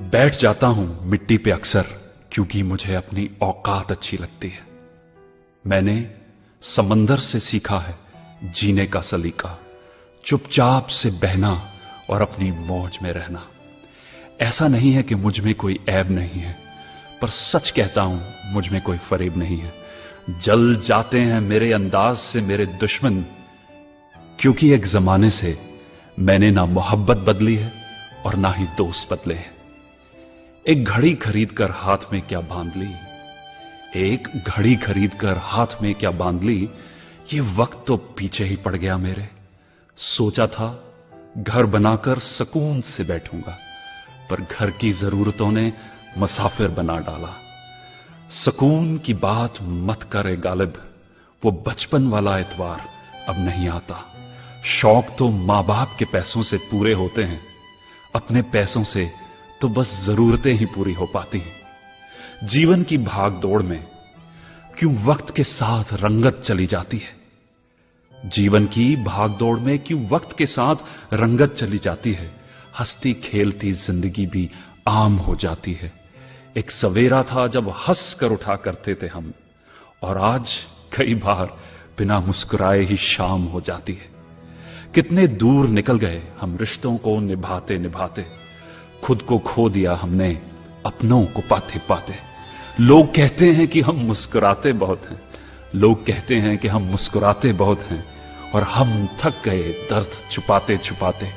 बैठ जाता हूं मिट्टी पे अक्सर क्योंकि मुझे अपनी औकात अच्छी लगती है। मैंने समंदर से सीखा है जीने का सलीका, चुपचाप से बहना और अपनी मौज में रहना। ऐसा नहीं है कि मुझ में कोई ऐब नहीं है, पर सच कहता हूं मुझ में कोई फरेब नहीं है। जल जाते हैं मेरे अंदाज से मेरे दुश्मन, क्योंकि एक जमाने से मैंने ना मोहब्बत बदली है और ना ही दोस्त बदले हैं। एक घड़ी खरीद कर हाथ में क्या बांध ली, एक घड़ी खरीद कर हाथ में क्या बांध ली, ये वक्त तो पीछे ही पड़ गया मेरे। सोचा था घर बनाकर सुकून से बैठूंगा, पर घर की जरूरतों ने मुसाफिर बना डाला। सुकून की बात मत करे गालिब, वो बचपन वाला एतवार अब नहीं आता। शौक तो मां बाप के पैसों से पूरे होते हैं, अपने पैसों से तो बस जरूरतें ही पूरी हो पाती हैं। जीवन की भाग दौड़ में क्यों वक्त के साथ रंगत चली जाती है, जीवन की भाग दौड़ में क्यों वक्त के साथ रंगत चली जाती है। हंसती खेलती जिंदगी भी आम हो जाती है। एक सवेरा था जब हंस कर उठा करते थे हम, और आज कई बार बिना मुस्कुराए ही शाम हो जाती है। कितने दूर निकल गए हम रिश्तों को निभाते निभाते, खुद को खो दिया हमने अपनों को पाते पाते। लोग कहते हैं कि हम मुस्कुराते बहुत हैं, लोग कहते हैं कि हम मुस्कुराते बहुत हैं, और हम थक गए दर्द छुपाते छुपाते।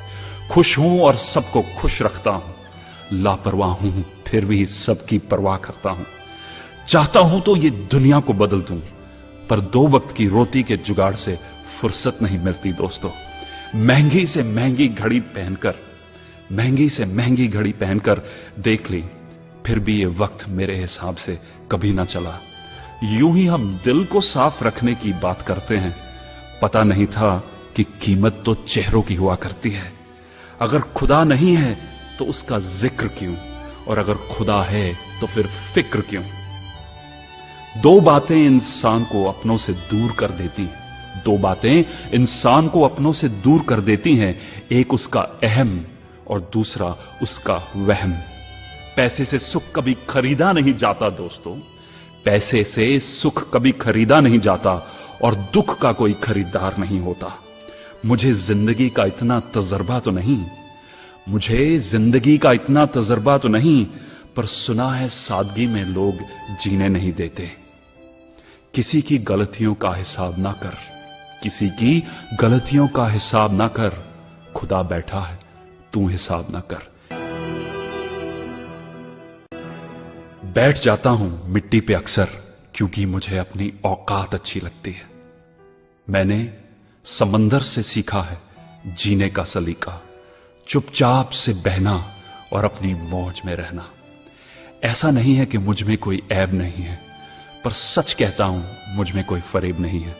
खुश हूं और सबको खुश रखता हूं, लापरवाह हूं फिर भी सबकी परवाह करता हूं। चाहता हूं तो ये दुनिया को बदल दूं, पर दो वक्त की रोटी के जुगाड़ से फुर्सत नहीं मिलती दोस्तों। महंगी से महंगी घड़ी पहनकर, महंगी से महंगी घड़ी पहनकर देख ली, फिर भी ये वक्त मेरे हिसाब से कभी ना चला। यूं ही हम दिल को साफ रखने की बात करते हैं, पता नहीं था कि कीमत तो चेहरों की हुआ करती है। अगर खुदा नहीं है तो उसका जिक्र क्यों, और अगर खुदा है तो फिर फिक्र क्यों। दो बातें इंसान को अपनों से दूर कर देती हैं, दो बातें इंसान को अपनों से दूर कर देती हैं। एक उसका अहम और दूसरा उसका वहम। पैसे से सुख कभी खरीदा नहीं जाता दोस्तों, पैसे से सुख कभी खरीदा नहीं जाता, और दुख का कोई खरीदार नहीं होता। मुझे जिंदगी का इतना तजर्बा तो नहीं, मुझे जिंदगी का इतना तजर्बा तो नहीं, पर सुना है सादगी में लोग जीने नहीं देते। किसी की गलतियों का हिसाब ना कर, किसी की गलतियों का हिसाब ना कर, खुदा बैठा है तू हिसाब ना कर। बैठ जाता हूं मिट्टी पे अक्सर क्योंकि मुझे अपनी औकात अच्छी लगती है। मैंने समंदर से सीखा है जीने का सलीका, चुपचाप से बहना और अपनी मौज में रहना। ऐसा नहीं है कि मुझ में कोई ऐब नहीं है, पर सच कहता हूं मुझ में कोई फरेब नहीं है।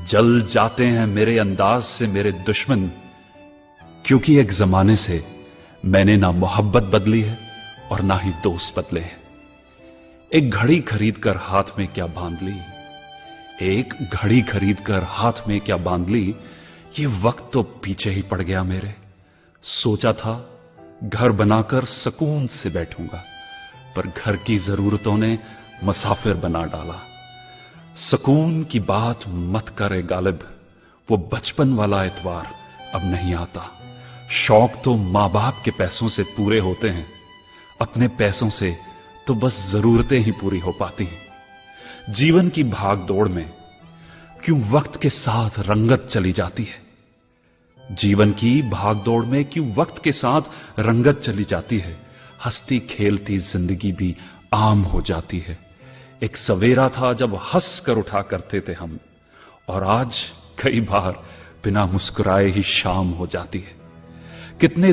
जल जाते हैं मेरे अंदाज से मेरे दुश्मन, क्योंकि एक जमाने से मैंने ना मोहब्बत बदली है और ना ही दोस्त बदले हैं। एक घड़ी खरीद कर हाथ में क्या बांध ली, एक घड़ी खरीद कर हाथ में क्या बांध ली, ये वक्त तो पीछे ही पड़ गया मेरे। सोचा था घर बनाकर सुकून से बैठूंगा, पर घर की जरूरतों ने मुसाफिर बना डाला। सुकून की बात मत करे गालिब, वो बचपन वाला एतवार अब नहीं आता। शौक तो मां बाप के पैसों से पूरे होते हैं, अपने पैसों से तो बस जरूरतें ही पूरी हो पाती हैं। जीवन की भाग दौड़ में क्यों वक्त के साथ रंगत चली जाती है, जीवन की भाग दौड़ में क्यों वक्त के साथ रंगत चली जाती है। हंसती खेलती जिंदगी भी आम हो जाती है। एक सवेरा था जब हंस कर उठा करते थे हम, और आज कई बार बिना मुस्कुराए ही शाम हो जाती है। कितने